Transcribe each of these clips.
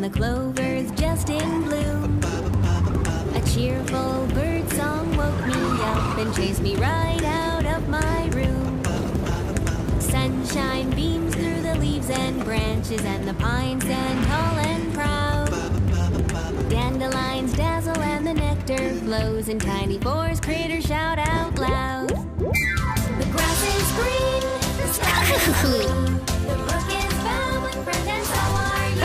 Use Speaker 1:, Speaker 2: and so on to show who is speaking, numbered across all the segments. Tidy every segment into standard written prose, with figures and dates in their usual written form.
Speaker 1: and the clover's just in bloom. A cheerful bird song woke me up and chased me right out of my room. Sunshine beams through the leaves and branches, and the pines stand tall and proud. Dandelions dazzle and the nectar flows, and tiny forest critters shout out loud. The grass is green, the sky is blue, the brook is flowing, friend, and so are you.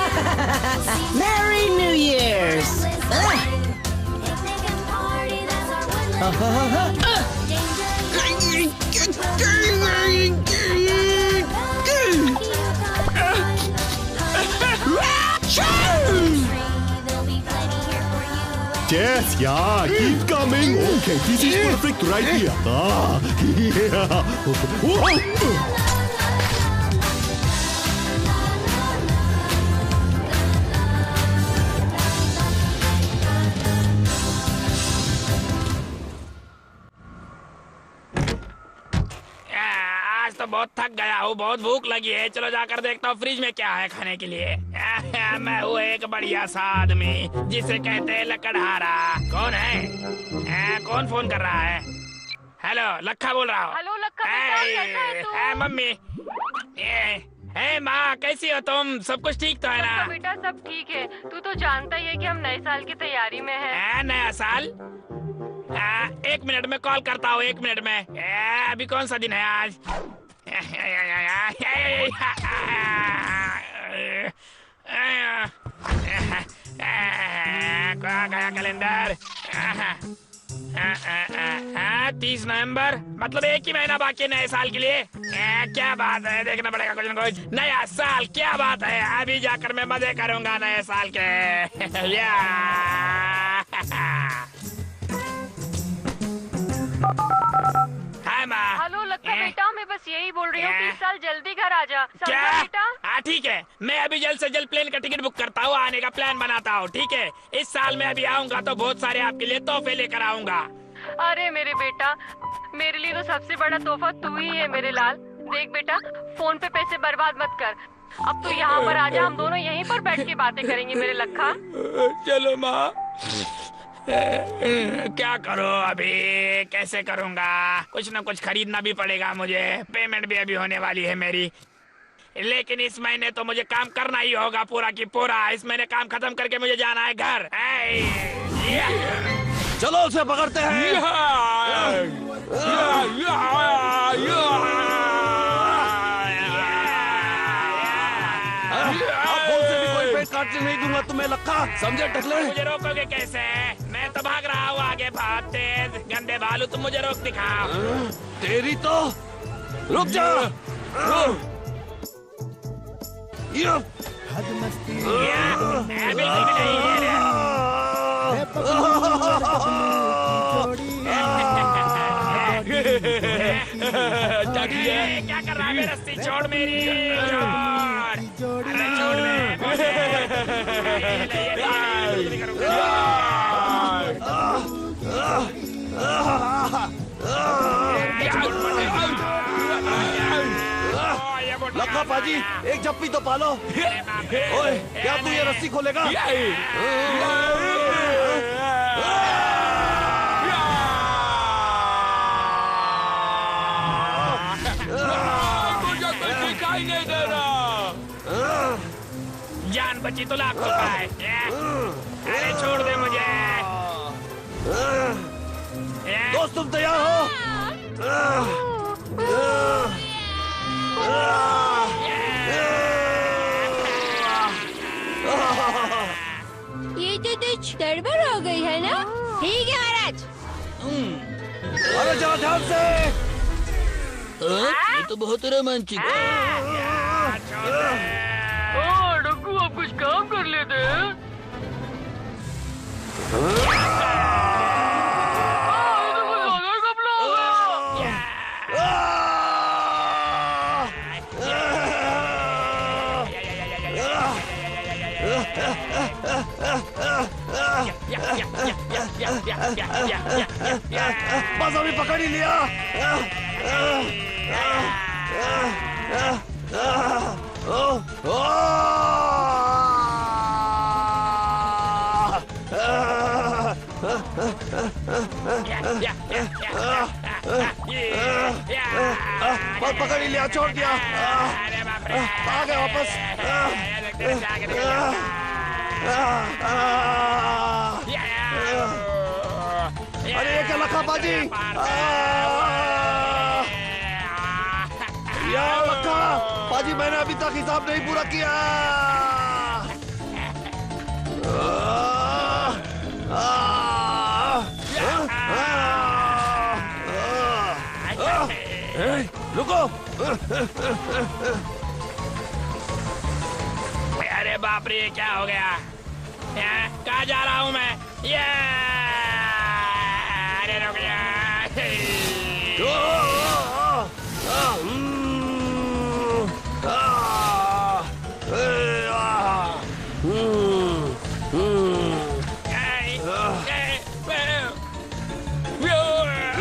Speaker 2: Merry New Year's!
Speaker 1: Picnic and party, that's our woodland.
Speaker 3: Yes, yeah, keep coming. Okay, this is perfect right here. Ah, yeah.
Speaker 4: आज तो बहुत थक गया हूँ, बहुत भूख लगी है। चलो जाकर देखता हूँ फ्रिज में क्या है खाने के लिए। मैं हूँ एक बढ़िया सा आदमी जिसे कहते हैं लकड़हारा। कौन है? कौन फोन कर रहा है? हेलो, लक्खा बोल रहा हूँ।
Speaker 5: हेलो लक्खा बेटा, कैसा है तू?
Speaker 4: मम्मी। हे माँ, कैसी हो तुम? सब कुछ ठीक तो है ना?
Speaker 5: बेटा सब ठीक है। तू तो जानता ही है कि हम नए साल की तैयारी में हैं।
Speaker 4: नया साल? 1 मिनट में कॉल करता हूँ, 1 मिनट में। अभी कौन सा दिन है आज? कहाँ गया कैलेंडर? 30 नवंबर, मतलब 1 ही महीना बाकी है नए साल के लिए। क्या बात है, देखना पड़ेगा कुछ न कुछ। नया साल, क्या बात है, अभी जाकर मैं मजे करूंगा नए साल के। हाय माँ।
Speaker 5: हेलो लक्का बेटा, मैं बस यही बोल रही हूँ कि इस साल जल्दी घर आ जा।
Speaker 4: क्या?
Speaker 5: बेटा?
Speaker 4: हाँ ठीक है, मैं अभी जल्द से जल्द प्लेन का टिकट बुक करता हूँ, आने का प्लान बनाता हूँ। ठीक है, इस साल मैं अभी आऊंगा तो बहुत सारे आपके लिए तोहफे लेकर आऊंगा।
Speaker 5: अरे मेरे बेटा, मेरे लिए तो सबसे बड़ा तोहफा तू ही है मेरे लाल। देख बेटा, फोन पे पैसे बर्बाद मत कर। अब तू यहाँ पर आ जा, हम दोनों यहीं पर बैठ के बातें करेंगे मेरे लक्का।
Speaker 4: चलो माँ। क्या करो अभी, कैसे करूँगा? कुछ न कुछ खरीदना भी पड़ेगा मुझे। पेमेंट भी अभी होने वाली है मेरी, लेकिन इस महीने तो मुझे काम करना ही होगा पूरा की पूरा। इस महीने काम खत्म करके मुझे जाना है घर।
Speaker 3: चलो उसे पकड़ते हैं। काटने नहीं दूंगा तुम्हें लक्का, समझे टकले?
Speaker 4: मुझे रोकोगे कैसे? मैं तो भाग रहा हूँ आगे बहुत तेज। गंदे भालू, तुम मुझे रोक दिखाओ।
Speaker 3: तेरी तो रुक जा।
Speaker 4: बिल्कुल भी नहीं। क्या कर रहा है? रस्सी छोड़ मेरी, छोड़। अरे छोड़ दे।
Speaker 3: लक्का पाजी, एक झप्पी तो पालो। ओए, क्या तू ये रस्सी खोलेगा?
Speaker 4: जान बची तो लाखों का है। अरे छोड़ दे मुझे।
Speaker 3: दोस्त तुम तैयार हो?
Speaker 1: ये तो कुछ गड़बड़ हो गई है ना? ठीक है महाराज।
Speaker 3: अरे जरा ध्यान से।
Speaker 2: ये तो बहुत रोमांचक है।
Speaker 5: डग्गू, अब कुछ काम कर लेते हैं।
Speaker 3: बस अभी पकड़ ही लिया। पकड़ ही लिया, छोड़ दिया।
Speaker 4: अरे बाप रे,
Speaker 3: आ गए वापस। अरे ये क्या लखा बाजी? यार लखा बाजी, मैंने अभी तक हिसाब नहीं पूरा किया। रुको।
Speaker 4: अरे बाप रे, क्या हो गया? कहाँ जा रहा हूँ मैं? ये अरे रुक जा।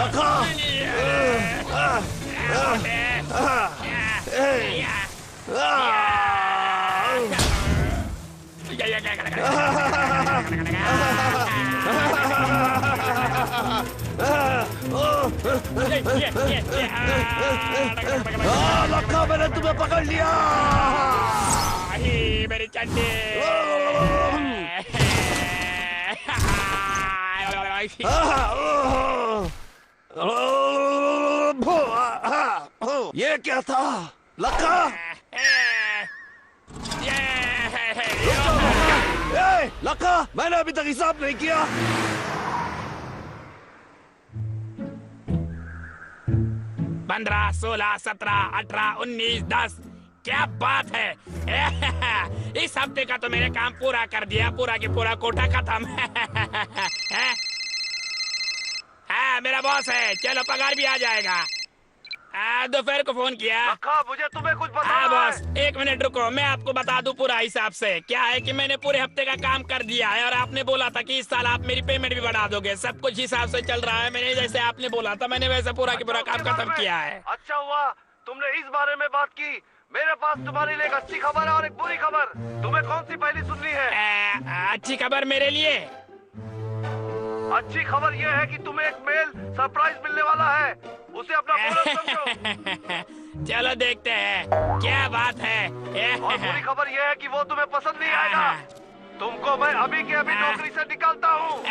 Speaker 3: लखा लखा, मैंने तुम्हें पकड़ लिया।
Speaker 4: मेरी चड्डी।
Speaker 3: ये क्या था लखा? लखा, मैंने अभी तक हिसाब नहीं किया।
Speaker 4: 15, 16, 17, 18, 19, 10। क्या बात है। इस हफ्ते का तो मैंने काम पूरा कर दिया, पूरा की पूरा कोटा खत्म। हाँ, मेरा बॉस है, चलो पगार भी आ जाएगा। दोपहर को फोन किया।
Speaker 3: मुझे तुम्हें कुछ बताना
Speaker 4: हाँ बॉस, एक मिनट रुको, मैं आपको बता दूं पूरा हिसाब से। क्या है कि मैंने पूरे हफ्ते का काम कर दिया है और आपने बोला था कि इस साल आप मेरी पेमेंट भी बढ़ा दोगे। सब कुछ हिसाब से चल रहा है, मैंने जैसे आपने बोला था मैंने वैसे पूरा की पूरा काम खत्म किया है।
Speaker 3: अच्छा हुआ तुमने इस बारे में बात की। मेरे पास तुम्हारे लिए एक अच्छी खबर है और एक बुरी खबर। तुम्हें कौन सी पहली सुननी है?
Speaker 4: अच्छी खबर मेरे लिए।
Speaker 3: अच्छी खबर यह है कि तुम्हें एक मेल सरप्राइज मिलने वाला है। उसे अपना बोनस समझो।
Speaker 4: चलो देखते हैं क्या बात है।
Speaker 3: और बुरी खबर यह है कि वो तुम्हें पसंद नहीं आएगा। तुमको मैं अभी के अभी नौकरी से निकालता हूँ।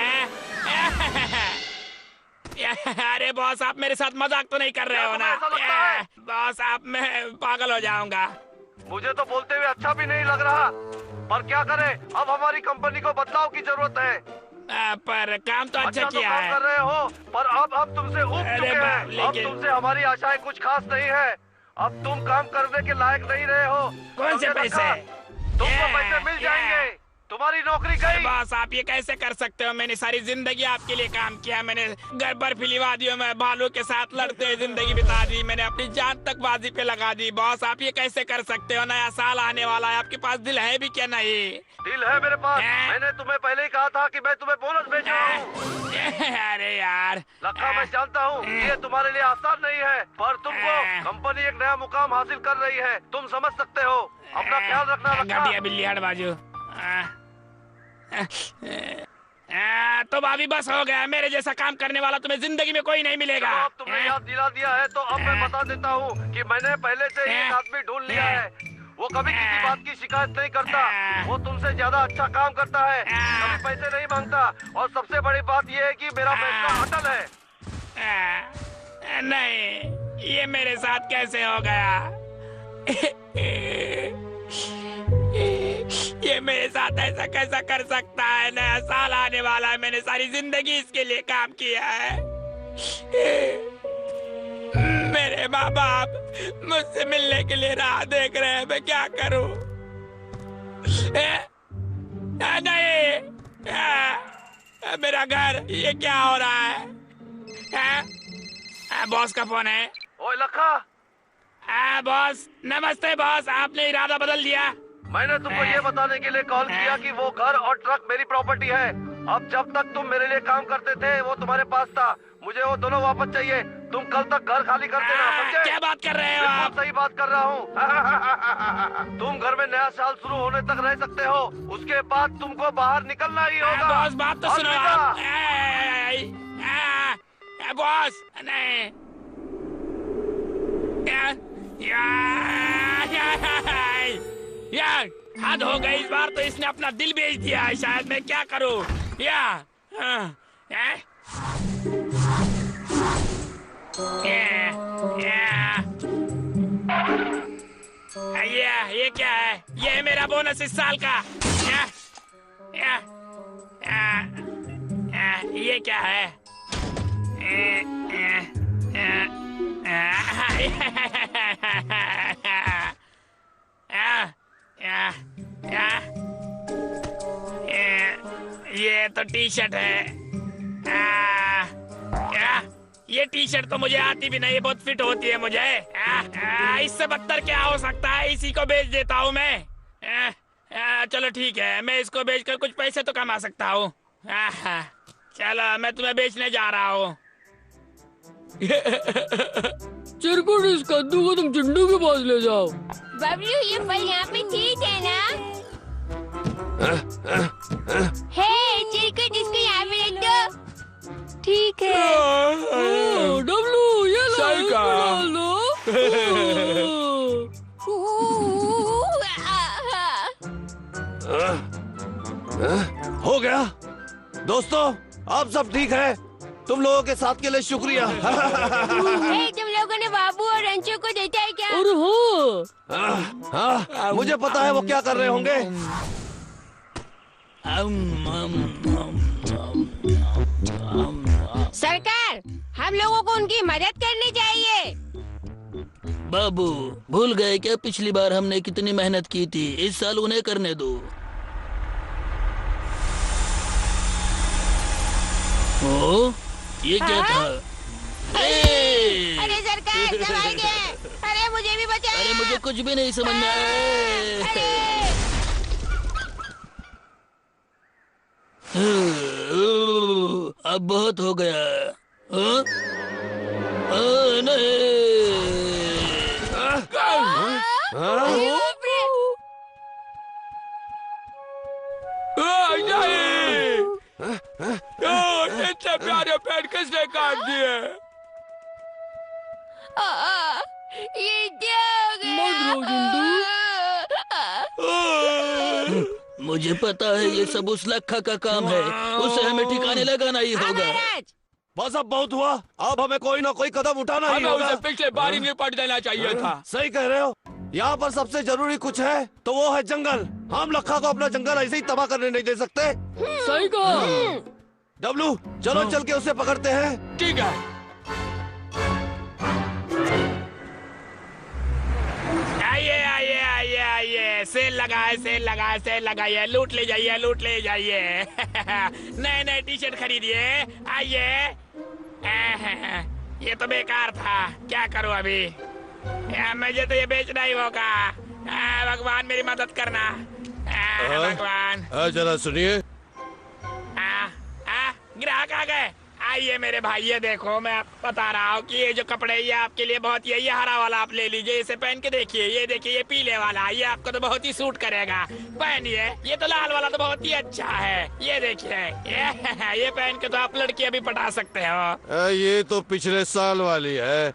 Speaker 4: अरे बॉस, आप मेरे साथ मजाक तो नहीं कर रहे हो ना? बॉस, आप मैं पागल हो जाऊंगा।
Speaker 3: मुझे तो बोलते हुए अच्छा भी नहीं लग रहा, पर क्या करें, अब हमारी कंपनी को बदलाव की जरूरत है।
Speaker 4: पर काम तो अच्छा किया
Speaker 3: काम
Speaker 4: है।
Speaker 3: कर रहे हो, पर अब तुमसे ऊब चुके हैं। अब तुमसे हमारी आशाएं कुछ खास नहीं है। अब तुम काम करने के लायक नहीं रहे हो।
Speaker 4: कौन से पैसे?
Speaker 3: तुमको पैसे मिल जाएंगे। तुम्हारी नौकरी गई।
Speaker 4: बॉस, आप ये कैसे कर सकते हो? मैंने सारी जिंदगी आपके लिए काम किया। मैंने घर बर्फीली वादियों में भालू के साथ लड़ते हुए जिंदगी बिता दी। मैंने अपनी जान तक बाजी पे लगा दी। बॉस, आप ये कैसे कर सकते हो? नया साल आने वाला है, आपके पास दिल है भी क्या? नहीं
Speaker 3: दिल है मेरे पास। मैंने तुम्हें पहले ही कहा था कि मैं तुम्हें बोनस भेज रहा हूँ।
Speaker 4: अरे यार
Speaker 3: लखा, मैं जानता हूँ ये तुम्हारे लिए आसान नहीं है, पर तुमको कंपनी एक नया मुकाम हासिल कर रही है। तुम समझ सकते हो। अपना ख्याल रखना लखा।
Speaker 4: घटिया बिल्ली हट बाजू। तो भाभी बस हो गया। मेरे जैसा काम करने वाला तुम्हें जिंदगी में कोई नहीं मिलेगा।
Speaker 3: अब तुमने याद दिला दिया है तो अब मैं बता देता हूँ कि मैंने पहले से ही एक आदमी ढूंढ लिया है। वो कभी किसी बात की शिकायत नहीं करता। वो तुमसे ज्यादा अच्छा काम करता है, कभी पैसे नहीं मांगता, और सबसे बड़ी बात ये है कि मेरा फैसला अटल है।
Speaker 4: नहीं, ये मेरे साथ कैसे हो गया? ये मेरे साथ ऐसा कैसा कर सकता है? नया साल आने वाला है, मैंने सारी जिंदगी इसके लिए काम किया है। मेरे माँ बाप मुझसे मिलने के लिए राह देख रहे हैं, मैं क्या करूं? नहीं, मेरा घर, ये क्या हो रहा है? बॉस का फोन है।
Speaker 3: ओए लखा।
Speaker 4: बॉस नमस्ते। बॉस, आपने इरादा बदल दिया।
Speaker 3: मैंने तुमको ये बताने के लिए कॉल किया कि वो घर और ट्रक मेरी प्रॉपर्टी है। अब जब तक तुम मेरे लिए काम करते थे वो तुम्हारे पास था। मुझे वो दोनों वापस चाहिए। तुम कल तक घर खाली कर देना, समझे?
Speaker 4: क्या बात कर रहे हो आप?
Speaker 3: सही बात कर रहा हूँ। तुम घर में नया साल शुरू होने तक रह सकते हो, उसके बाद तुमको बाहर निकलना ही होगा।
Speaker 4: बॉस, बात तो सुनो आप। बॉस नहीं, यार हद हो गई, इस बार तो इसने अपना दिल बेच दिया है। शायद मैं क्या करूं? ये क्या है? ये है मेरा बोनस इस साल का। ये क्या है? ये तो टी शर्ट है। ये टी शर्ट तो मुझे आती भी नहीं, बहुत फिट होती है मुझे। इससे बदतर क्या हो सकता है? इसी को बेच देता हूँ मैं। चलो ठीक है, मैं इसको बेचकर कुछ पैसे तो कमा सकता हूँ। चलो मैं तुम्हें बेचने जा रहा हूँ।
Speaker 2: चिरकुट, इस कद्दू को तुम चिंटू के पास ले जाओ।
Speaker 1: बबलू, ये फल यहाँ पे ठीक है ना? हे चिरकुट, इसको यहाँ पे रख दो। ठीक है।
Speaker 2: डब्लू, ये लो,
Speaker 4: सही
Speaker 2: इसको
Speaker 4: कहा।
Speaker 2: डाल दो।
Speaker 3: हो गया दोस्तों, आप सब ठीक है? तुम लोगों के साथ के लिए शुक्रिया।
Speaker 1: हे, तुम लोगों ने बाबू और रंचू को देखा है क्या?
Speaker 2: अरे
Speaker 3: हाँ, मुझे पता है वो क्या कर रहे होंगे।
Speaker 1: सरकार, हम लोगों को उनकी मदद करनी चाहिए।
Speaker 2: बाबू, भूल गए क्या पिछली बार हमने कितनी मेहनत की थी? इस साल उन्हें करने दो। ओ, ये क्या था?
Speaker 1: अरे सरकार, दबाई दे। अरे मुझे भी बचाओ।
Speaker 2: अरे मुझे कुछ भी नहीं समझ में आया। अब बहुत हो गया।
Speaker 4: इतने प्यारे पेड़ किसने काट दिए?
Speaker 1: ये क्या हो गया?
Speaker 2: मुझे पता है ये सब उस लखा का काम है, उसे हमें ठिकाने लगाना ही होगा।
Speaker 1: महाराज,
Speaker 3: बस अब बहुत हुआ, अब हमें कोई ना कोई कदम उठाना ही
Speaker 4: हमें
Speaker 3: होगा।
Speaker 4: उसे पिछले बार ही निपट देना चाहिए था।
Speaker 3: सही कह रहे हो। यहाँ पर सबसे जरूरी कुछ है तो वो है जंगल। हम लखा को अपना जंगल ऐसे ही तबाह करने नहीं दे सकते।
Speaker 2: सही कहा।
Speaker 3: डब्लू, चलो चल के उसे पकड़ते हैं।
Speaker 4: ठीक है। आइए आइए आइए आइए, सेल लगाए, सेल लगाए, सेल लगाइए, लूट ले जाइए, लूट ले जाइए। नए नए टी शर्ट खरीदिए, आइए। ये तो बेकार था, क्या करूं अभी? मुझे तो ये बेचना ही होगा। भगवान मेरी मदद करना। भगवान।
Speaker 3: जरा सुनिए।
Speaker 4: ग्राहक आ गए। आइए मेरे भाई, ये देखो, मैं आपको बता रहा हूँ कि ये जो कपड़े ये आपके लिए बहुत, ये हरा वाला आप ले लीजिए, इसे पहन के देखिए। ये देखिए, ये पीले वाला, ये आपको तो बहुत ही सूट करेगा, पहनिए। ये तो लाल वाला तो बहुत ही अच्छा है, ये देखिए। ये पहन के तो आप लड़कियां भी पटा सकते हो।
Speaker 3: ये तो पिछले साल वाली है,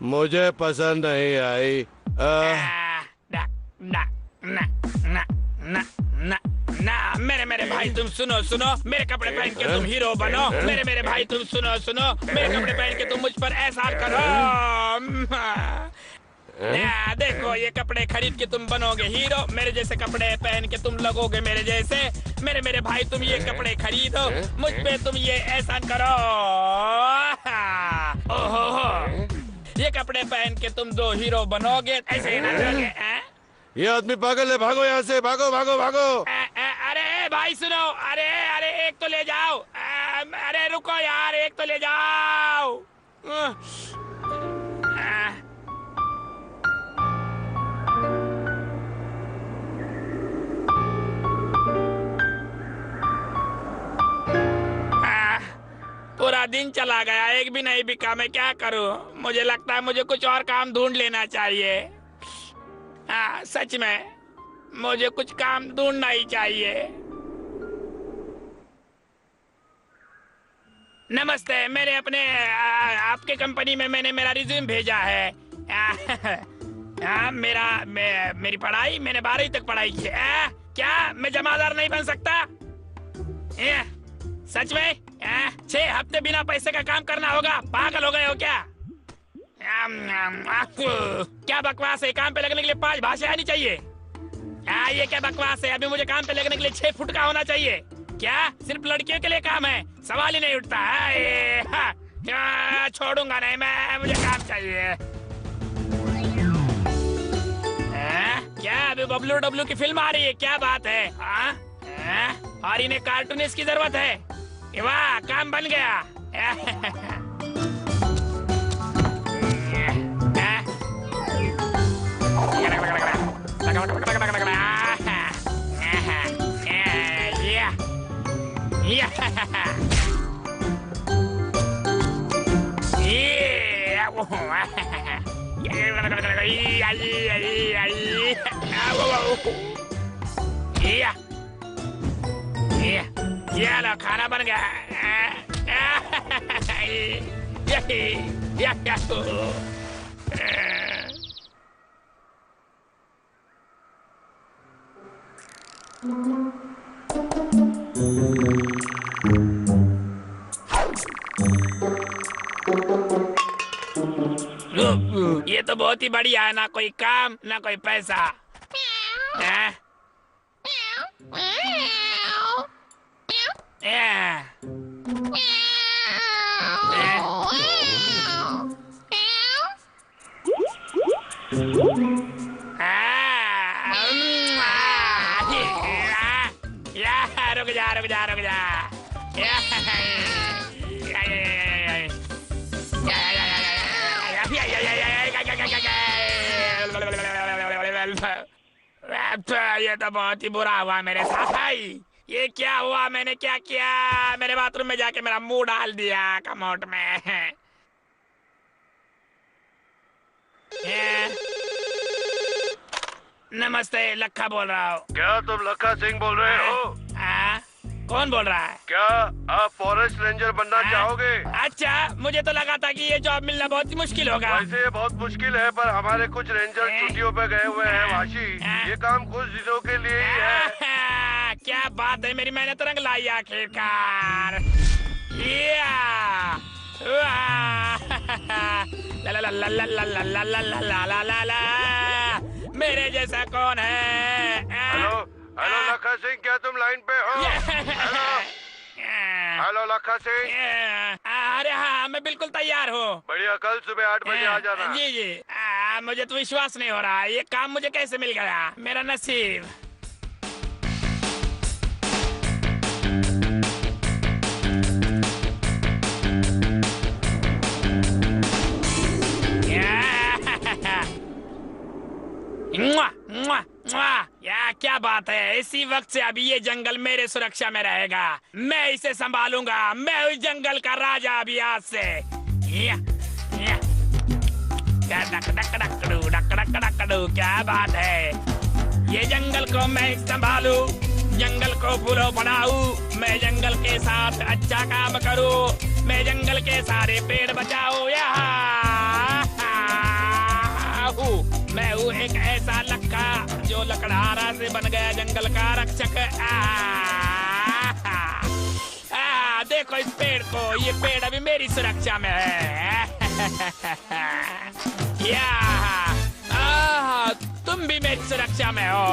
Speaker 3: मुझे पसंद नहीं आई।
Speaker 4: ना ना ना ना ना ना ना, मेरे भाई तुम सुनो सुनो, मेरे कपड़े पहन के तुम हीरो बनो। मेरे भाई तुम सुनो सुनो, मेरे कपड़े पहन के तुम मुझ पर एहसान करो। देखो, ये कपड़े खरीद के तुम बनोगे हीरो, मेरे जैसे कपड़े पहन के तुम लगोगे मेरे जैसे। मेरे भाई तुम ये कपड़े खरीदो, मुझ पे तुम ये एहसान करो। ओहो, ये कपड़े पहन के तुम दो हीरो बनोगे, ऐसे ही नाचोगे।
Speaker 3: ये आदमी पागल है, भागो यहाँ से, भागो भागो भागो।
Speaker 4: अरे भाई सुनो, अरे अरे एक तो ले जाओ। अरे रुको यार, एक तो ले जाओ। पूरा दिन चला गया, एक भी नहीं बिका, मैं क्या करूं? मुझे लगता है मुझे कुछ और काम ढूंढ लेना चाहिए। हाँ, सच में मुझे कुछ काम ढूंढना ही चाहिए। नमस्ते, मैंने अपने आपके कंपनी में मैंने मेरा रिज्यूम भेजा है। मेरी पढ़ाई, मैंने 12वीं तक पढ़ाई की है। क्या मैं जमादार नहीं बन सकता? सच में 6 हफ्ते बिना पैसे का काम करना होगा? पागल हो गए हो क्या? क्या बकवास है? काम पे लगने के लिए 5 भाषाएं आनी चाहिए। ये क्या बकवास है? अभी मुझे काम पे लगने के लिए 6 फुट का होना चाहिए। क्या सिर्फ लड़कियों के लिए काम है? सवाल ही नहीं उठता है। छोड़ूंगा नहीं मैं, मुझे काम चाहिए। क्या अभी बबलू डब्लू की फिल्म आ रही है? क्या बात है? और इन्हें कार्टूनिस्ट की जरूरत है। वाह, काम बन गया। लो, खाना बन गया। ये तो बहुत ही बढ़िया है। ना कोई काम, ना कोई पैसा। रुक जा। ये तो बहुत ही बुरा हुआ मेरे साथ भाई। ये क्या हुआ? मैंने क्या किया? मेरे बाथरूम में जाके मेरा मुंह डाल दिया कमोट में। नमस्ते, लखा बोल रहा हूँ।
Speaker 3: क्या तुम लखा सिंह बोल रहे हो?
Speaker 4: कौन बोल रहा है?
Speaker 3: क्या आप फॉरेस्ट रेंजर बनना चाहोगे?
Speaker 4: अच्छा, मुझे तो लगा था कि ये जॉब मिलना बहुत ही मुश्किल होगा।
Speaker 3: वैसे ये बहुत मुश्किल है, पर हमारे कुछ रेंजर छुट्टियों पे गए हुए हैं वाशी। ये काम कुछ दिनों के लिए ही है।
Speaker 4: क्या बात है, मेरी मेहनत रंग लाई आखिरकार। मेरे जैसा कौन है?
Speaker 3: हेलो लखा सिंह, क्या तुम लाइन पे हो? हेलो लखा सिंह।
Speaker 4: अरे हाँ, मैं बिल्कुल तैयार हूँ।
Speaker 3: बढ़िया, कल सुबह 8 बजे आ जाना।
Speaker 4: जी। मुझे तो विश्वास नहीं हो रहा, ये काम मुझे कैसे मिल गया? मेरा नसीब। या क्या बात है? इसी वक्त से अभी ये जंगल मेरे सुरक्षा में रहेगा। मैं इसे संभालूंगा। मैं उस जंगल का राजा अभी आज से। क्या बात है? ये जंगल को मैं संभालू, जंगल को फूलों बनाऊं। मैं जंगल के साथ अच्छा काम करूं। मैं जंगल के सारे पेड़ बचाऊं। मैं हूँ एक ऐसा लक्का जो लकड़हारा से बन गया जंगल का रक्षक। देखो इस पेड़ को, ये पेड़ अभी मेरी सुरक्षा में है। तुम भी मेरी सुरक्षा में हो।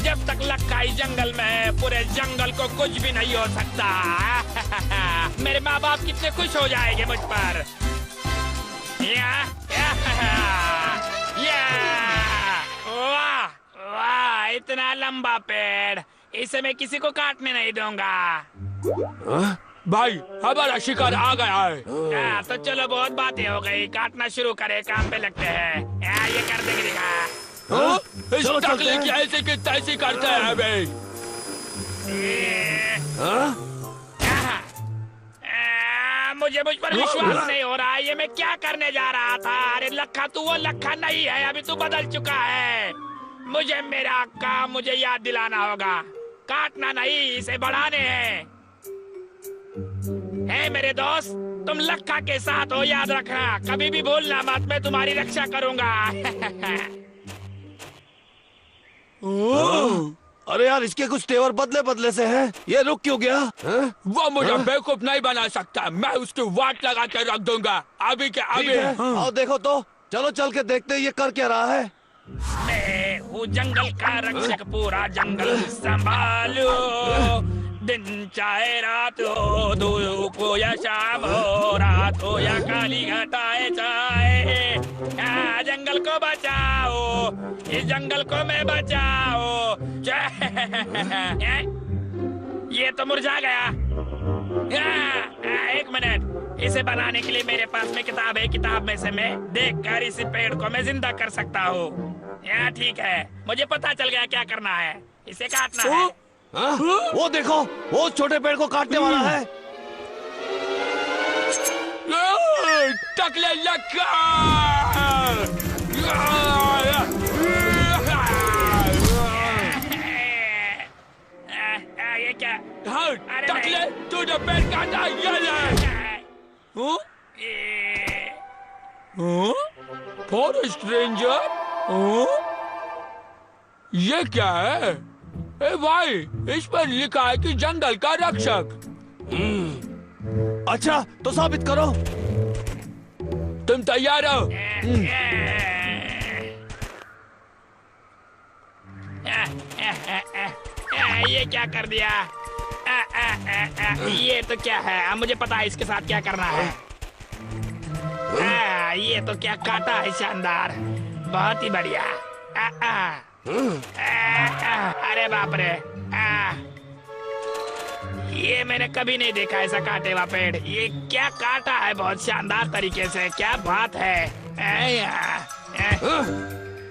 Speaker 4: जब तक लक्का इस जंगल में है, पूरे जंगल को कुछ भी नहीं हो सकता। मेरे माँ बाप कितने खुश हो जाएंगे मुझ पर। वाह, इतना लंबा पेड़, इसे मैं किसी को काटने नहीं दूंगा।
Speaker 6: भाई, हमारा शिकार आ गया है।
Speaker 4: तो चलो, बहुत बातें हो गई, काटना शुरू करें, काम पे लगते हैं। ये कर देंगे दिखा।
Speaker 6: इस टकले की ऐसे की तैसी करते हैं भाई।
Speaker 4: मुझे मुझ पर विश्वास नहीं हो रहा है। ये मैं क्या करने जा रहा था? अरे लखा, तू वो लखा नहीं है, अभी तू बदल चुका है। मुझे मेरा काम मुझे याद दिलाना होगा। काटना नहीं, इसे बढ़ाने हैं। हे मेरे दोस्त, तुम लखा के साथ हो, याद रखना। कभी भी भूलना मत, मैं तुम्हारी रक्षा करूंगा।
Speaker 3: अरे यार, इसके कुछ तेवर बदले बदले से हैं। ये रुक क्यों गया?
Speaker 6: वो मुझे बेवकूफ नहीं बना सकता। मैं उसकी वाट लगा के रख दूंगा। अभी क्या
Speaker 3: ठीक
Speaker 6: अभी?
Speaker 3: है, आओ देखो तो। चलो चल के देखते हैं ये कर क्या रहा है।
Speaker 4: मैं हूँ जंगल का रक्षक, पूरा जंगल संभालो। दिन चाहे रात हो, धूप हो या शाम हो, रात हो या काली घटाए चाहे, जंगल को बचाओ, इस जंगल को मैं बचाओ। ये तो मुरझा गया। एक मिनट, इसे बनाने के लिए मेरे पास में किताब है। किताब में से मैं देखकर इस पेड़ को मैं जिंदा कर सकता हूँ। ठीक है, मुझे पता चल गया क्या करना है। इसे काटना है।
Speaker 3: वो देखो, वो छोटे पेड़ को काटने वाला है।
Speaker 6: टकले लक्का!
Speaker 4: ये क्या?
Speaker 6: टकले, तूने पेड़ काटा। Forest ranger? ये क्या है? ए भाई, इस पर लिखा है कि जंगल का रक्षक।
Speaker 3: अच्छा, तो साबित करो।
Speaker 6: तुम तैयार हो?
Speaker 4: ये क्या कर दिया? ये तो क्या है? अब मुझे पता है इसके साथ क्या करना है। ये तो क्या काटा है, शानदार, बहुत ही बढ़िया। अरे बाप रे, ये मैंने कभी नहीं देखा ऐसा काटे हुआ पेड़। ये क्या काटा है बहुत शानदार तरीके से, क्या बात है।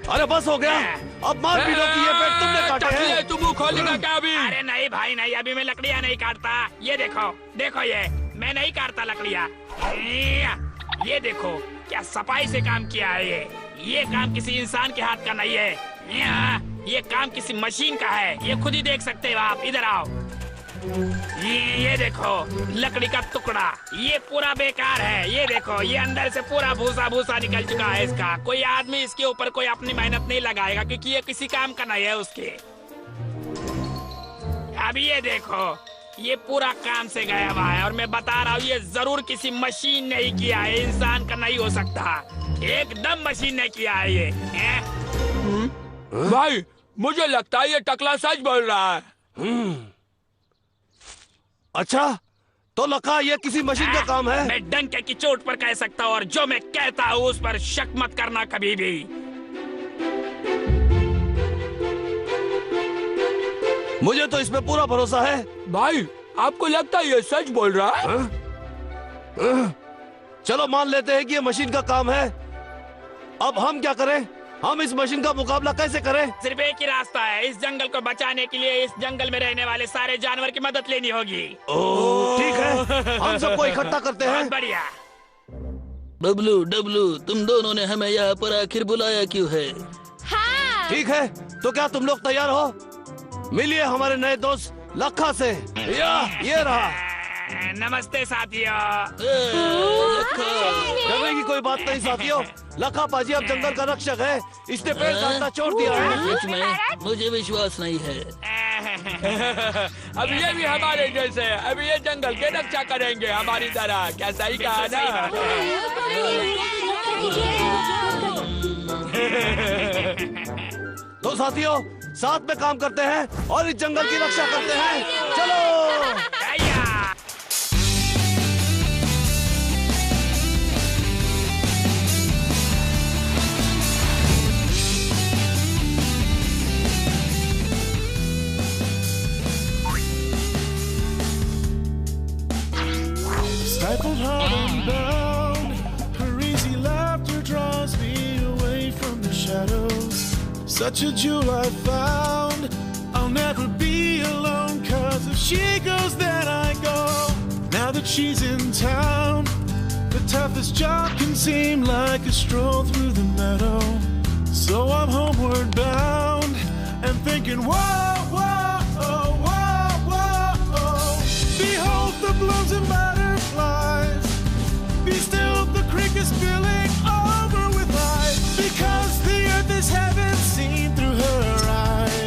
Speaker 3: अरे बस हो गया, अब मार पीटो कि ये पेड़ तुमने काटे हैं।
Speaker 6: तुम मुंह खोलेगा क्या अभी?
Speaker 4: अरे नहीं भाई नहीं, अभी मैं लकड़ियाँ नहीं काटता। ये देखो देखो, ये मैं नहीं काटता लकड़ियाँ। ये देखो क्या सफाई से काम किया है। ये काम किसी इंसान के हाथ का नहीं है। ये काम किसी मशीन का है। ये खुद ही देख सकते हो आप, इधर आओ। ये देखो लकड़ी का टुकड़ा, ये पूरा बेकार है। ये देखो, ये अंदर से पूरा भूसा भूसा निकल चुका है इसका। कोई आदमी इसके ऊपर कोई अपनी मेहनत नहीं लगाएगा, क्योंकि ये किसी काम का नहीं है उसके। अब ये देखो, ये पूरा काम से गया हुआ है, और मैं बता रहा हूँ ये जरूर किसी मशीन ने ही किया है, इंसान का नहीं हो सकता। एकदम मशीन ने किया है ये।
Speaker 6: भाई, मुझे लगता है ये टकला सच बोल रहा है।
Speaker 3: अच्छा, तो लका ये किसी मशीन का काम है।
Speaker 4: मैं डंके की चोट पर कह सकता हूँ, और जो मैं कहता हूँ उस पर शक मत करना कभी भी।
Speaker 3: मुझे तो इसमें पूरा भरोसा है।
Speaker 6: भाई, आपको लगता है ये सच बोल रहा है?
Speaker 3: चलो मान लेते हैं कि ये मशीन का काम है। अब हम क्या करें? हम इस मशीन का मुकाबला कैसे करें?
Speaker 4: सिर्फ एक ही रास्ता है, इस जंगल को बचाने के लिए इस जंगल में रहने वाले सारे जानवर की मदद लेनी होगी।
Speaker 3: ठीक है, हम सबको इकट्ठा करते हैं।
Speaker 4: बहुत बढ़िया।
Speaker 2: बबलू, डबलू, तुम दोनों ने हमें यहाँ पर आखिर बुलाया क्यों है?
Speaker 1: हाँ।
Speaker 3: ठीक है, तो क्या तुम लोग तैयार हो? मिलिए हमारे नए दोस्त लखा से। ये रहा।
Speaker 4: नमस्ते साथियों।
Speaker 3: डरने की कोई बात नहीं साथियों। लखा पाजी अब जंगल का रक्षक है। इसने पेड़ काटना छोड़ दिया है।
Speaker 2: सच में मुझे विश्वास नहीं है।
Speaker 6: अब ये भी हमारे जैसे, अब ये जंगल के रक्षा करेंगे हमारी तरह। क्या सही कहा ना?
Speaker 3: तो साथियों, साथ में काम करते हैं और इस जंगल की रक्षा करते हैं। चलो।
Speaker 7: Stifled, hard and bound, her easy laughter draws me away from the shadows. Such a jewel I found. I'll never be alone, 'cause if she goes then I go. Now that she's in town, the toughest job can seem like a stroll through the meadow. So I'm homeward bound and thinking, whoa, whoa, oh, whoa, whoa, oh. Behold the blooms and butterflies. Be still, the creek is spilling over with life, because the earth is heaven seen through her eyes.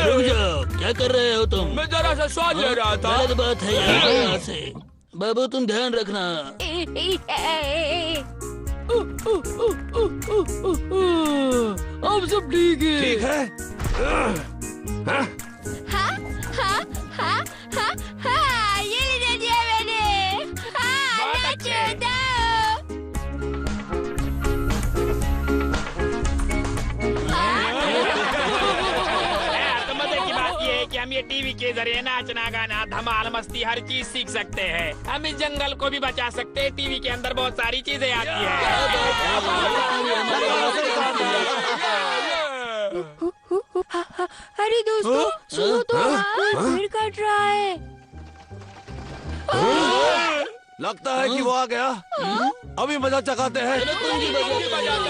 Speaker 2: रुक जाओ, क्या कर रहे हो तुम?
Speaker 6: मैं जरा सा स्वाद ले रहा था।
Speaker 2: गलत बात है यार, यहाँ से। बाबू तुम ध्यान रखना।
Speaker 6: अब सब ठीक है।
Speaker 3: ठीक है। हाँ?
Speaker 1: ये ले दिया मैंने। नाचो दाओ।
Speaker 4: तो मजे की बात ये है कि हम ये टीवी के जरिए नाचना गाना धमाल मस्ती हर चीज सीख सकते हैं। हम इस जंगल को भी बचा सकते हैं। टीवी के अंदर बहुत सारी चीजें आती है।
Speaker 1: अरे दोस्तों सुनो तो, पेड़ कट रहा है।
Speaker 3: लगता है कि वो आ गया। अभी मजा चखाते हैं।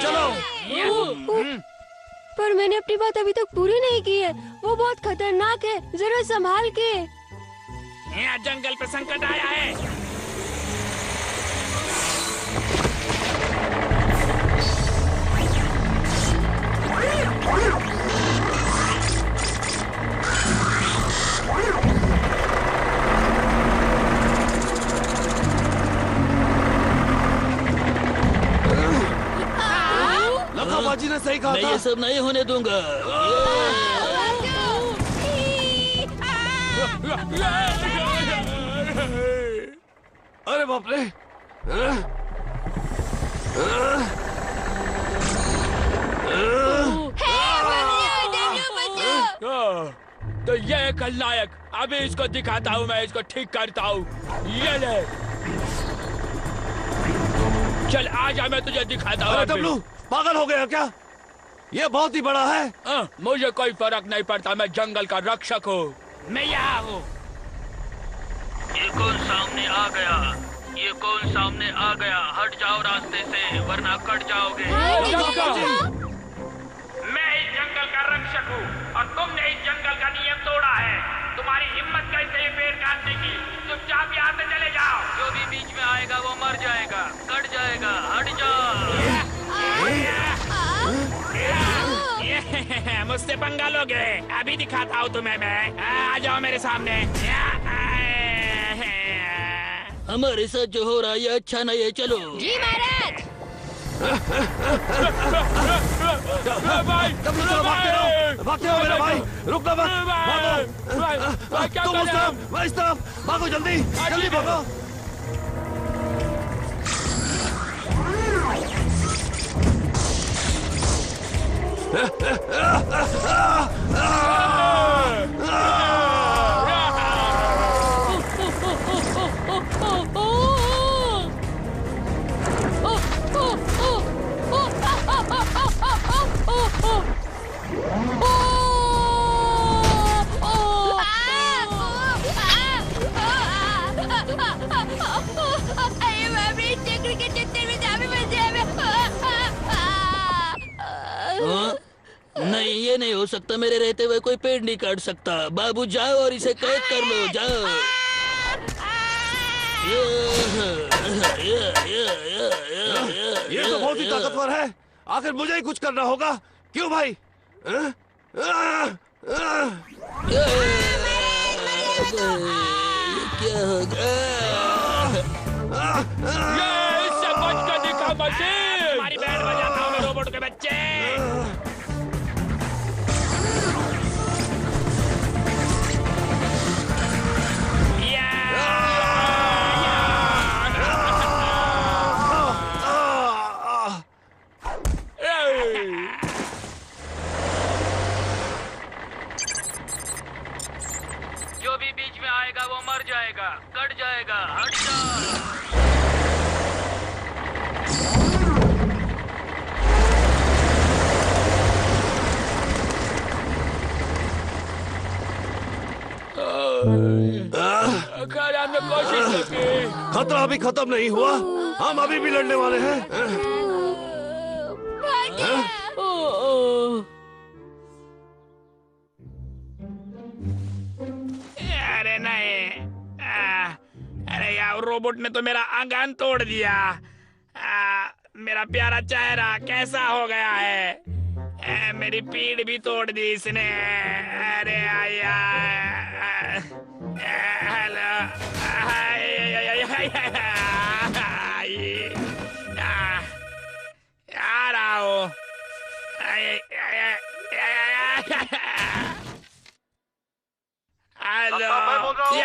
Speaker 3: चलो।
Speaker 1: पर मैंने अपनी बात अभी तक पूरी नहीं की है। वो बहुत खतरनाक है, जरा संभाल के।
Speaker 4: यहाँ जंगल पे संकट आया है।
Speaker 3: लखाबाजी ने सही कहा
Speaker 2: मैं
Speaker 3: था।
Speaker 2: ये सब नहीं होने दूंगा।
Speaker 3: अरे बाप रे।
Speaker 6: तो ये है खलनायक। अभी इसको दिखाता हूँ, मैं इसको ठीक करता हूँ। ये ले। चल आजा, मैं तुझे दिखाता हूँ।
Speaker 3: अरे डब्लू, पागल हो गया क्या? ये बहुत ही बड़ा है।
Speaker 6: मुझे कोई फर्क नहीं पड़ता, मैं जंगल का रक्षक हूँ।
Speaker 4: मैं यहाँ हूँ।
Speaker 2: ये कौन सामने आ गया? ये कौन सामने आ गया? हट जाओ रास्ते से, वरना कट जाओगे।
Speaker 4: मैं इस जंगल का रक्षक हूँ और तुमने इस जंगल का नियम तोड़ा है। तुम्हारी हिम्मत कैसे है पेड़ काटने की? चुपचाप यहाँ से चले जाओ।
Speaker 2: जो भी बीच में आएगा वो मर जाएगा, कट जाएगा। हट जाओ।
Speaker 4: मुझसे पंगा लोगे? अभी दिखाता हूँ तुम्हें मैं। आ जाओ मेरे सामने।
Speaker 2: हमारे साथ जो हो रहा है ये अच्छा नहीं है। चलो।
Speaker 1: जी महाराज।
Speaker 3: डब्लू चलो, भागते रहो मेरे भाई। रुकना मत, भागो। तुम उस तरफ, मैं इस तरफ। भागो जल्दी, जल्दी भागो।
Speaker 2: नहीं, ये नहीं हो सकता। मेरे रहते हुए कोई पेड़ नहीं काट सकता। बाबू जाओ और इसे कैद कर लो। जाओ।
Speaker 3: ये तो बहुत ही ताकतवर है। आखिर मुझे ही कुछ करना होगा। क्यों भाई?
Speaker 2: क्या होगा?
Speaker 6: इससे बच कर दिखा मशीन।
Speaker 4: तुम्हारी बैंड बजाता हूँ मैं, रोबोट के बच्चे।
Speaker 2: जो भी बीच में आएगा वो मर जाएगा, कट जाएगा। हट जाओ।
Speaker 6: खैर हमने कोशिश की।
Speaker 3: खतरा अभी खत्म नहीं हुआ। हम अभी भी लड़ने वाले हैं।
Speaker 4: अरे नहीं। अरे यार, रोबोट ने तो मेरा अंगन तोड़ दिया। मेरा प्यारा चेहरा कैसा हो गया है? मेरी पीठ भी तोड़ दी इसने। अरे हेलो, आ रहा हूँ। हेलो,
Speaker 3: मैं बोल रहा हूँ।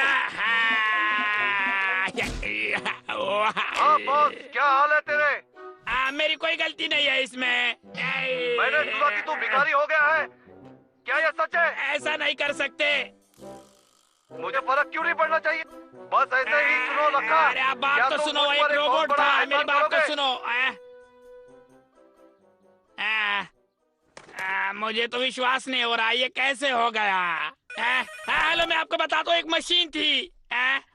Speaker 3: हाँ बॉस, क्या हाल है तेरे?
Speaker 4: मेरी कोई गलती नहीं है इसमें।
Speaker 3: मैंने सुना कि तू भिखारी हो गया है, क्या ये सच है?
Speaker 4: ऐसा नहीं कर सकते।
Speaker 3: मुझे फर्क क्यों नहीं पड़ना चाहिए? बस ऐसे ही सुनो लखा।
Speaker 4: अरे आप बात
Speaker 3: क्या
Speaker 4: तो
Speaker 3: तुम
Speaker 4: सुनो,
Speaker 3: मुझ
Speaker 4: एक
Speaker 3: पर बहुत
Speaker 4: रोबोट
Speaker 3: बड़ा
Speaker 4: था।
Speaker 3: एहसान
Speaker 4: मेरी बात तो
Speaker 3: करोगे?
Speaker 4: सुनो। मुझे तो विश्वास नहीं हो रहा, ये कैसे हो गया? हेलो, मैं आपको बताता हूँ, एक मशीन थी।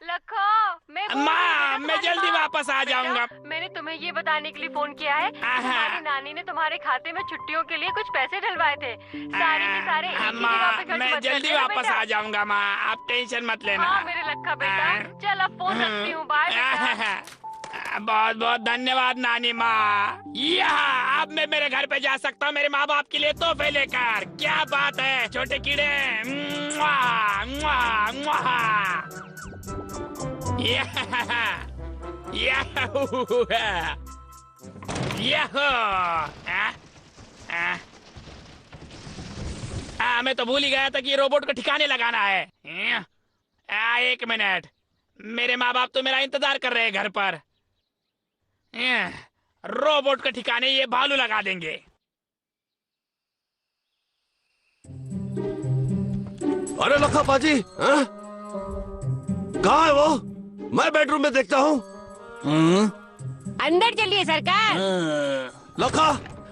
Speaker 5: लखो, मैं बोल रही हूँ
Speaker 4: माँ,
Speaker 5: बेटा,
Speaker 4: मैं
Speaker 5: तुम्हारी
Speaker 4: जल्दी
Speaker 5: माँ।
Speaker 4: वापस आ
Speaker 5: बेटा,
Speaker 4: जाऊंगा।
Speaker 5: मैंने तुम्हें ये बताने के लिए फोन किया है। तुम्हारी नानी ने तुम्हारे खाते में छुट्टियों के लिए कुछ पैसे डलवाए थे। सारे के सारे एक ही जगह पे खर्च
Speaker 4: मैं
Speaker 5: मत कर
Speaker 4: जल्दी
Speaker 5: देना
Speaker 4: वापस
Speaker 5: बेटा।
Speaker 4: आ जाऊंगा माँ, आप टेंशन मत लेना।
Speaker 5: हाँ मेरे लक्का बेटा, चल अब फोन रखती हूँ, बाय बेटा।
Speaker 4: बहुत बहुत धन्यवाद नानी माँ। यहाँ अब मैं मेरे घर पे जा सकता हूँ मेरे माँ बाप के लिए तोहफे लेकर। क्या बात है छोटे कीड़े। मुआ, मुआ, मुआ। मैं तो भूल ही गया था कि ये रोबोट को ठिकाने लगाना है। एक मिनट, मेरे माँ बाप तो मेरा इंतजार कर रहे हैं घर पर। रोबोट के ठिकाने ये भालू लगा देंगे।
Speaker 3: अरे लखा पाजी, कहाँ है वो? मैं बेडरूम में देखता हूँ।
Speaker 1: अंदर चलिए सरकार।
Speaker 3: लखा,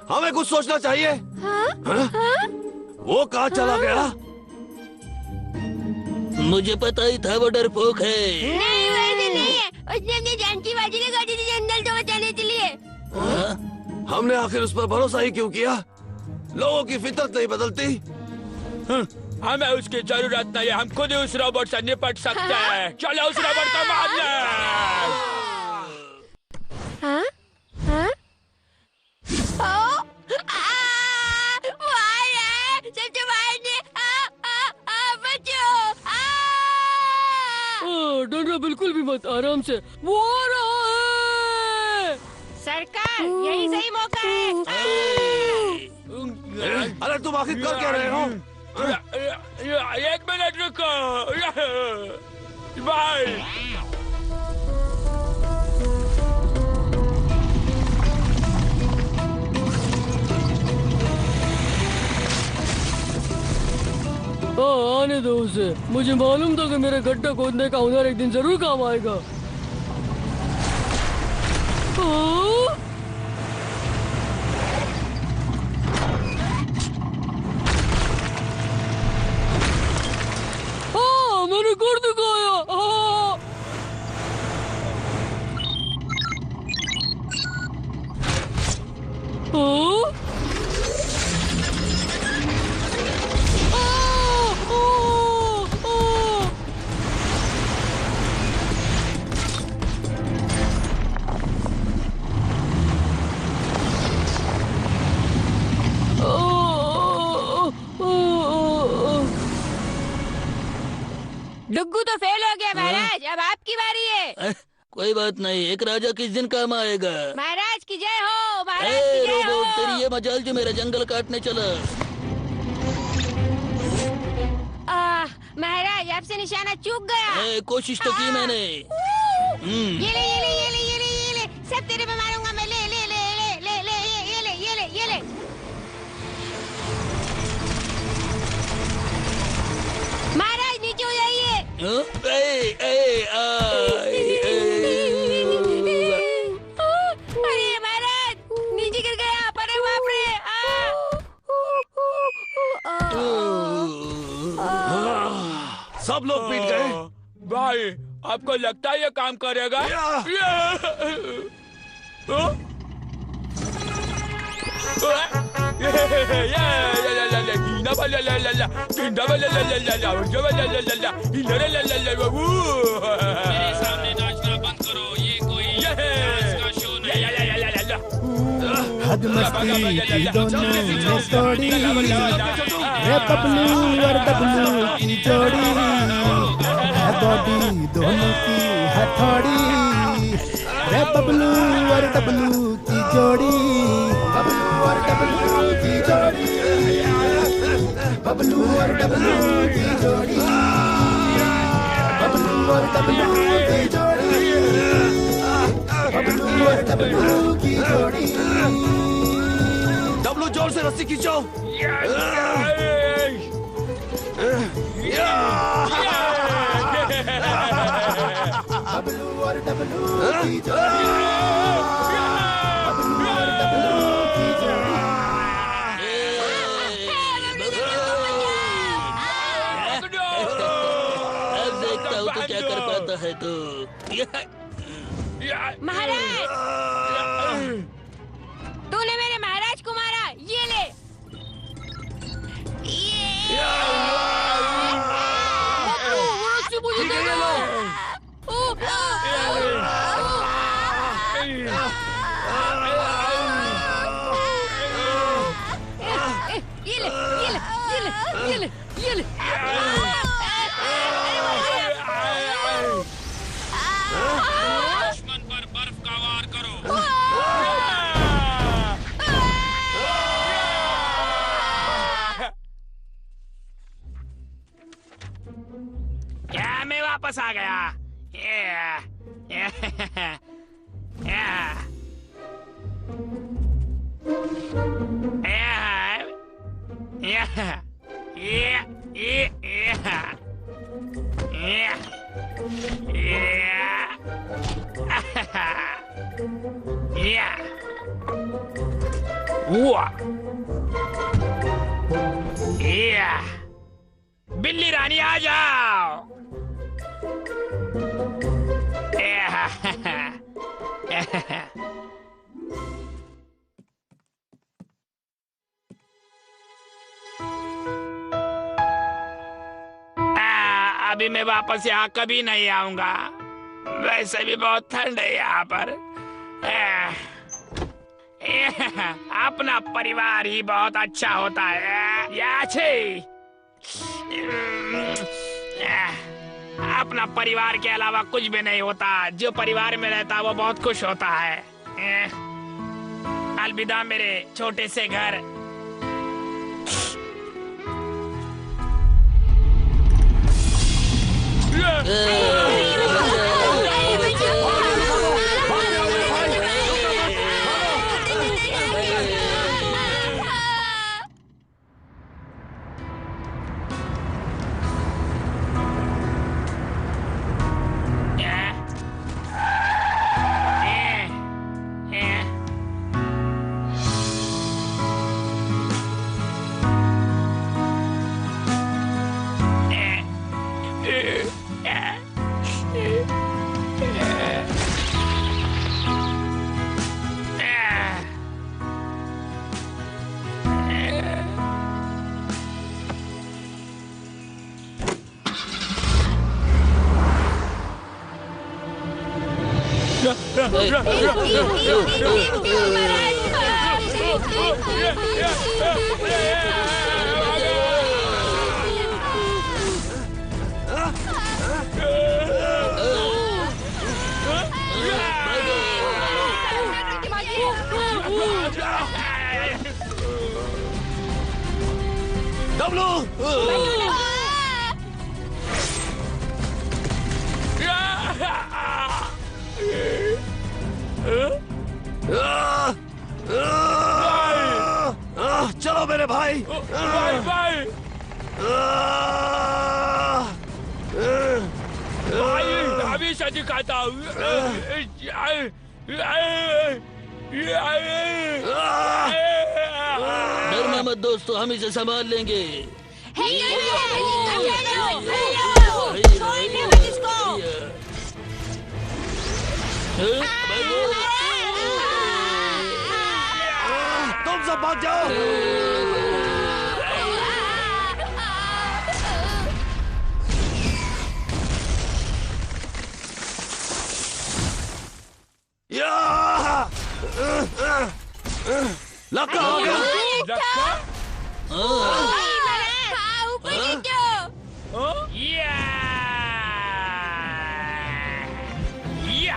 Speaker 3: हमें कुछ सोचना चाहिए। हाँ? वो कहाँ चला गया?
Speaker 2: मुझे पता ही था वो डरपोक है।
Speaker 1: नहीं वैसे नहीं है, उसने अपनी जान की बाजी लगा दी थी जंगल को बचाने के लिए।
Speaker 3: हमने आखिर उस पर भरोसा ही क्यों किया? लोगों की फितरत नहीं बदलती।
Speaker 6: हमें उसकी जरूरत नहीं है, हम खुद ही उस रोबोट से निपट सकते हैं। चलो उस रोबोट को मार ले।
Speaker 1: हाँ? हाँ? वो आ रहा है, सबसे मारने। बचो।
Speaker 8: डरना बिल्कुल भी मत, आराम से। वो आ रहा है।
Speaker 1: सरकार, यही सही मौका है।
Speaker 3: अरे तुम आखिर कर क्या रहे हो?
Speaker 6: एक मिनट रुको। बाय।
Speaker 8: आने दो उसे। मुझे मालूम था कि मेरे गड्ढा खोदने का हुनर एक दिन जरूर काम आएगा। मैंने कर दिखाया।
Speaker 1: डुग्गू तो फेल हो गया महाराज, अब आपकी बारी है।
Speaker 2: कोई बात नहीं, एक राजा किस दिन काम आएगा।
Speaker 1: महाराज की जय हो, महाराज की जय
Speaker 2: रोबोट,
Speaker 1: हो।
Speaker 2: तेरी ये मजाल जो मेरा जंगल काटने चला।
Speaker 1: महाराज आपसे निशाना चूक गया।
Speaker 2: कोशिश तो की मैंने।
Speaker 1: ये ले, ये ले, ये ले, ये ले, ये ले, सब तेरे पे मारूंगा मैं। ले ले ले ले ले ले ये ले, ये ले, ये ले। महाराज नीचे हो जाइए। अरे महाराज नीचे गिर गया। अरे बाप रे।
Speaker 3: सब लोग पीट गए।
Speaker 6: भाई, आपको लगता है ये काम करेगा?
Speaker 4: मेरे सामने नाचना बंद करो, ये कोई डांस का शो नहीं।
Speaker 7: हद मस्ती की दोनों ने तोड़ी, रे बबलू और डबलू की जोड़ी, है बॉडी दोनों की हथौड़ी, रे बबलू और डबलू की जोड़ी, बबलू और डबलू की जोड़ी, बबलू और डबलू की जोड़ी, बबलू और डबलू की जोड़ी, बबलू और डबलू की जोड़ी।
Speaker 3: डब्लू जोर से रस्सी खींचो।
Speaker 7: बबलू और डबलू की जोड़ी, बबलू और डबलू की जोड़ी।
Speaker 6: अब देखता हूँ तो क्या कर पाता है तू।
Speaker 5: महाराज, तूने मेरे महाराज को मारा, ये ले। मुझे दे दो। ये ले, ये ले, ये ले, ये ले, ये ले।
Speaker 4: दुश्मन पर बर्फ का वार करो। क्या मैं वापस आ गया? बिल्ली रानी आ जाओ। अभी मैं वापस यहाँ कभी नहीं आऊंगा। वैसे भी बहुत ठंड है यहाँ पर। अपना परिवार ही बहुत अच्छा होता है। अपना परिवार के अलावा कुछ भी नहीं होता। जो परिवार में रहता है वो बहुत खुश होता है। अलविदा मेरे छोटे से घर।
Speaker 3: चलो मेरे भाई।
Speaker 6: भाई हमेशा दिखाता हूँ।
Speaker 9: डरना मत दोस्तों, हम इसे संभाल लेंगे।
Speaker 3: तुम सब भाग जाओ। या लक्का आ गया।
Speaker 6: लक्का?
Speaker 4: या या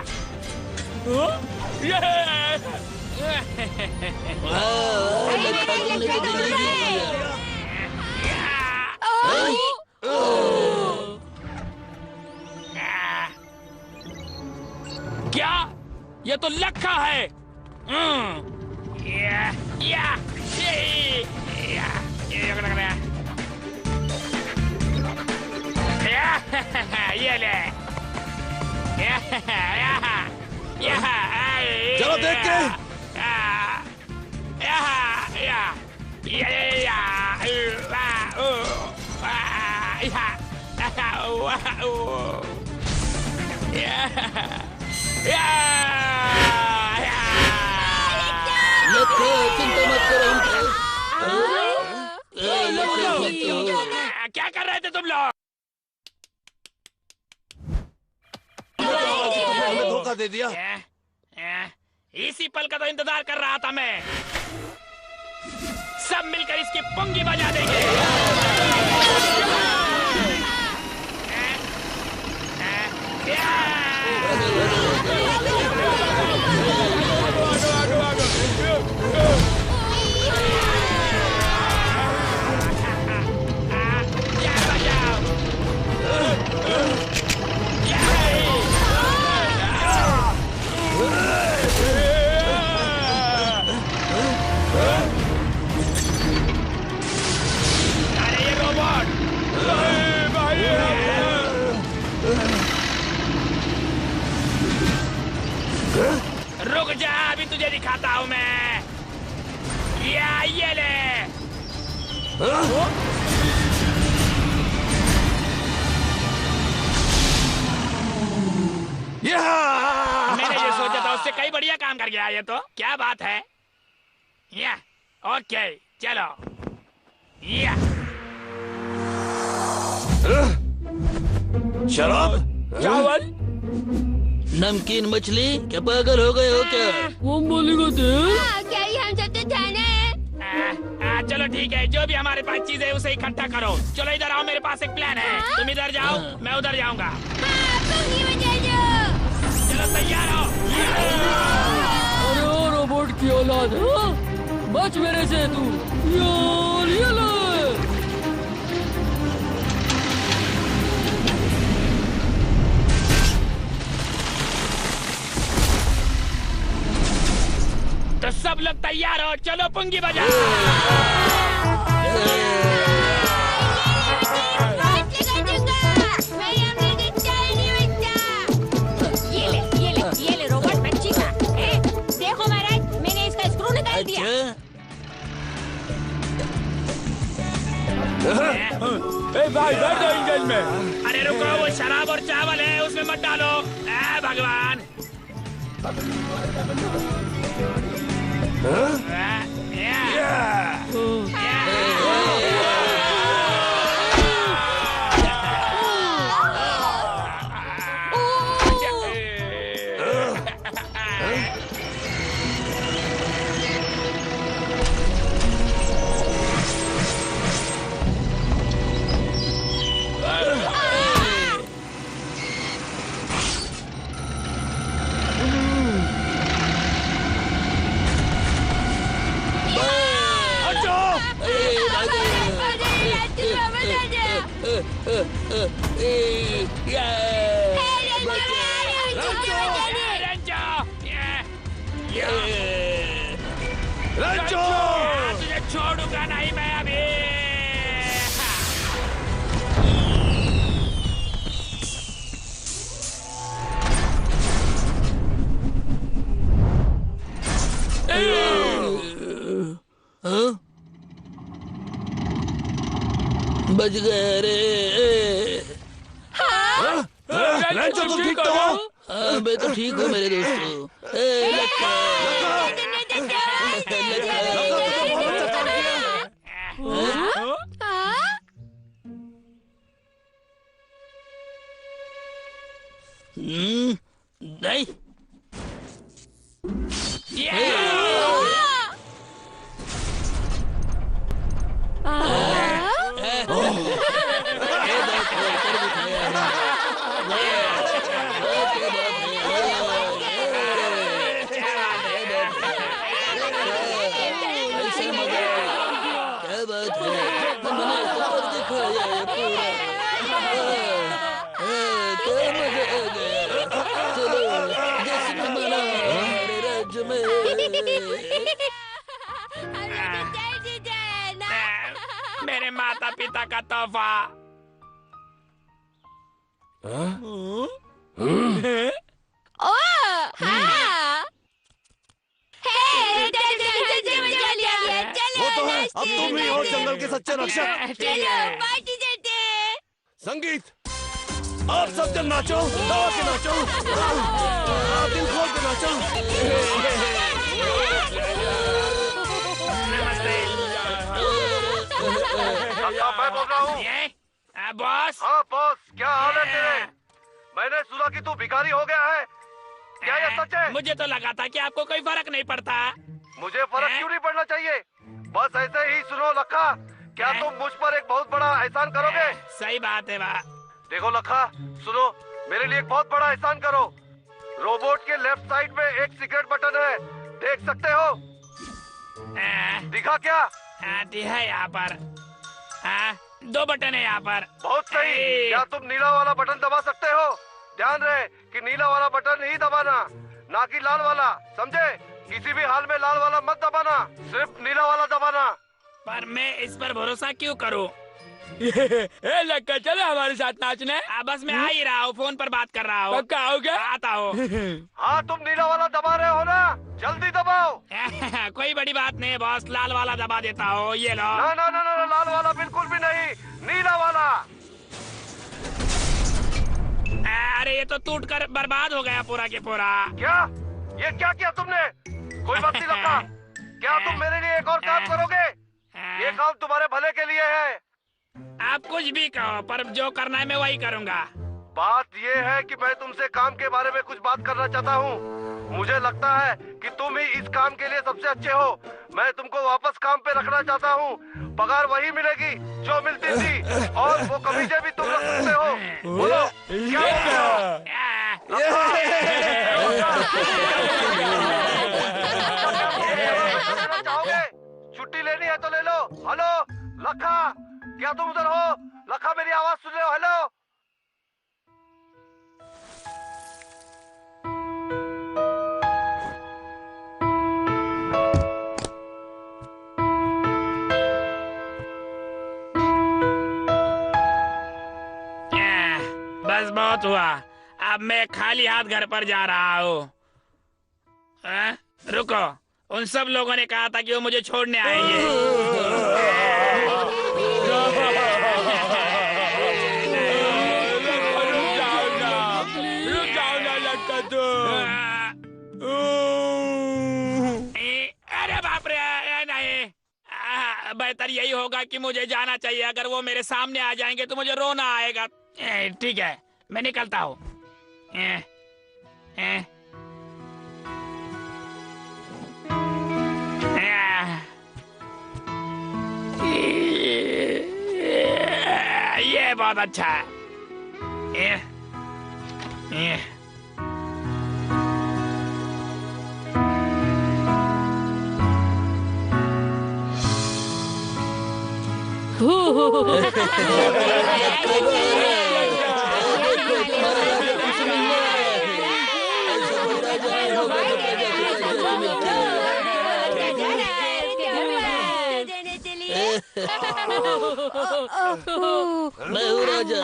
Speaker 9: लक्का तुमने तो दिल ही जीत लिया।
Speaker 4: क्या? ये तो लक्का है। या या ये ले।
Speaker 3: चलो देख के।
Speaker 9: लक्का चिंता मत करो।
Speaker 4: क्या कर रहे थे तुम लोग?
Speaker 3: हमें धोखा दे दिया।
Speaker 4: इसी पल का तो इंतजार कर रहा था मैं। सब मिलकर इसकी पुंगी बजा देंगे। रुक जा, अभी तुझे दिखाता हूँ मैं। ये ले। मैंने ये सोचा था, उससे कई बढ़िया काम कर गया ये तो। क्या बात है? या ओके चलो। या
Speaker 3: शराब,
Speaker 6: चावल,
Speaker 9: नमकीन मछली, क्या पागल हो गए हो क्या?
Speaker 8: वो बोलेगा तेल।
Speaker 1: क्या ये हम सब तो जाने?
Speaker 4: चलो ठीक है, जो भी हमारे पास चीज है उसे इकट्ठा करो। चलो इधर आओ, मेरे पास एक प्लान है। तुम इधर जाओ, मैं उधर जाऊंगा। चलो तैयार हो।
Speaker 8: अरे ओ रोबोट की औलाद, हाँ? बच मेरे से तू। ये ले।
Speaker 4: तो सब लोग तैयार हो, चलो पुंगी बजा।
Speaker 1: ये ले रोबोट बच्ची का। देखो महाराज, मैंने इसका स्क्रू निकाल दिया।
Speaker 6: ए भाई बैठ जाओ इंजन में।
Speaker 4: अरे रुको, वो शराब और चावल है, उसमें मत डालो। भगवान। तुझे छोड़ूंगा नहीं मैं अभी।
Speaker 9: बच गए रे।
Speaker 3: तुम ठीक तो हो?
Speaker 9: हाँ मैं तो ठीक हूँ मेरे दोस्तों। लक्का। नहीं। बात है, हमने ऊपर दिखाया है पूरा। क्या मजा आ गया। चलो जश्न मनाओ हमारे राज्य में।
Speaker 4: मेरे माता पिता का तोहफा।
Speaker 3: वो तो है, अब तुम ही हो जंगल के सच्चे रक्षक। संगीत, आप सब जन नाचो, दबा के नाचो, दिल खोल के नाचो। मैं बोल रहा हूँ।
Speaker 4: बॉस।
Speaker 3: हाँ बॉस, क्या हाल है तेरे? मैंने सुना कि तू भिखारी हो गया है, क्या ये सच है?
Speaker 4: मुझे तो लगा था कि आपको कोई फर्क नहीं पड़ता।
Speaker 3: मुझे फर्क क्यों नहीं पड़ना चाहिए? बस ऐसे ही सुनो लखा, क्या तुम मुझ पर एक बहुत बड़ा एहसान करोगे?
Speaker 4: सही बात है वाह।
Speaker 3: देखो लखा, सुनो, मेरे लिए एक बहुत बड़ा एहसान करो। रोबोट के लेफ्ट साइड में एक सीक्रेट बटन है, देख सकते हो? दिखा क्या?
Speaker 4: है यहाँ पर। 2 बटन है यहाँ पर।
Speaker 3: बहुत सही। क्या तुम नीला वाला बटन दबा सकते हो? ध्यान रहे कि नीला वाला बटन ही दबाना, ना कि लाल वाला, समझे? किसी भी हाल में लाल वाला मत दबाना, सिर्फ नीला वाला दबाना।
Speaker 4: पर मैं इस पर भरोसा क्यों करूं?
Speaker 6: लक्का चलो हमारे साथ नाचने।
Speaker 4: बस मैं आ ही रहा हूँ, फोन पर बात कर रहा हूँ।
Speaker 6: पक्का आओगे?
Speaker 4: आता हूँ।
Speaker 3: हाँ तुम नीला वाला दबा रहे हो ना, जल्दी दबाओ।
Speaker 4: कोई बड़ी बात नहीं बॉस, लाल वाला दबा देता हूँ, ये लो।
Speaker 3: ना ना ना ना, लाल वाला बिल्कुल भी नहीं, नीला वाला।
Speaker 4: अरे ये तो टूट कर बर्बाद हो गया पूरा के पूरा।
Speaker 3: क्या? ये क्या किया तुमने? कोई बात नहीं लखा, क्या तुम मेरे लिए एक और काम करोगे? ये काम तुम्हारे भले के लिए है।
Speaker 4: आप कुछ भी कहो, पर जो करना है मैं वही करूँगा।
Speaker 3: बात ये है कि मैं तुमसे काम के बारे में कुछ बात करना चाहता हूँ। मुझे लगता है कि तुम ही इस काम के लिए सबसे अच्छे हो। मैं तुमको वापस काम पे रखना चाहता हूँ। पगार वही मिलेगी जो मिलती थी, और वो कमीजें भी तुम रख सकते हो। बोलो क्या बोलते हो? चाहोगे? छुट्टी लेनी है तो ले लो। हेलो लखा, क्या तुम उधर हो? लखा मेरी आवाज सुन रहे हो? हेलो।
Speaker 4: बस बहुत हुआ, अब मैं खाली हाथ घर पर जा रहा हूँ। रुको, उन सब लोगों ने कहा था कि वो मुझे छोड़ने आएंगे।
Speaker 6: रुक जाओ ना लक्का तुम।
Speaker 4: अरे बाप रे, नहीं। बेहतर यही होगा कि मुझे जाना चाहिए। अगर वो मेरे सामने आ जाएंगे तो मुझे रोना आएगा। ठीक है, मैं निकलता हूँ। ये बहुत अच्छा है।
Speaker 9: मैं हूँ राजा।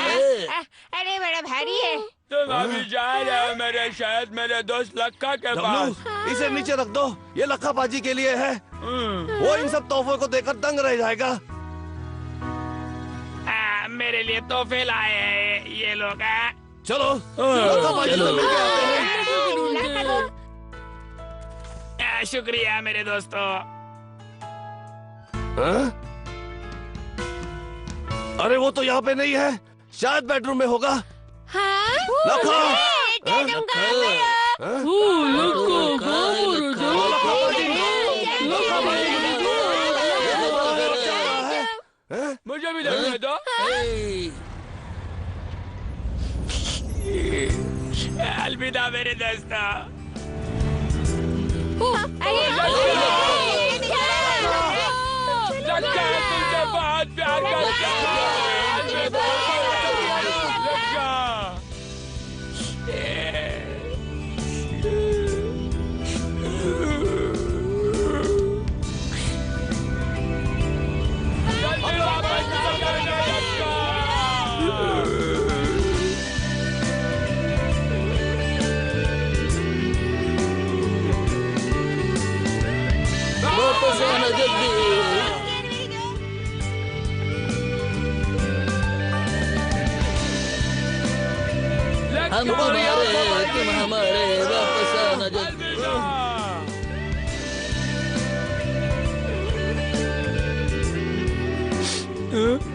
Speaker 10: अरे बड़ा भारी है।
Speaker 6: तुम अभी जा रहे हो मेरे शायद मेरे दोस्त लक्का के पास।
Speaker 3: इसे नीचे रख दो, ये लखा बाजी के लिए है। वो इन सब तोहफों को देखकर दंग रह जाएगा।
Speaker 4: मेरे लिए तोहफे लाए हैं ये लोग।
Speaker 3: चलो लखा बाजी से मिलके आते हैं।
Speaker 4: शुक्रिया मेरे दोस्तों।
Speaker 3: अरे वो तो यहाँ पे नहीं है, शायद बेडरूम में होगा।
Speaker 10: हाँ?
Speaker 3: लखा!
Speaker 6: मुझे भी देखने दो।
Speaker 4: अलविदा मेरे दोस्तों।
Speaker 6: लक्का तुझे बहुत प्यार करता हूँ। मैं बहुत लक्ष्या।
Speaker 9: वापस आना जल्दी। हम तुम्हारे, तुम हमारे, वापस आना जल्दी।
Speaker 6: हाँ?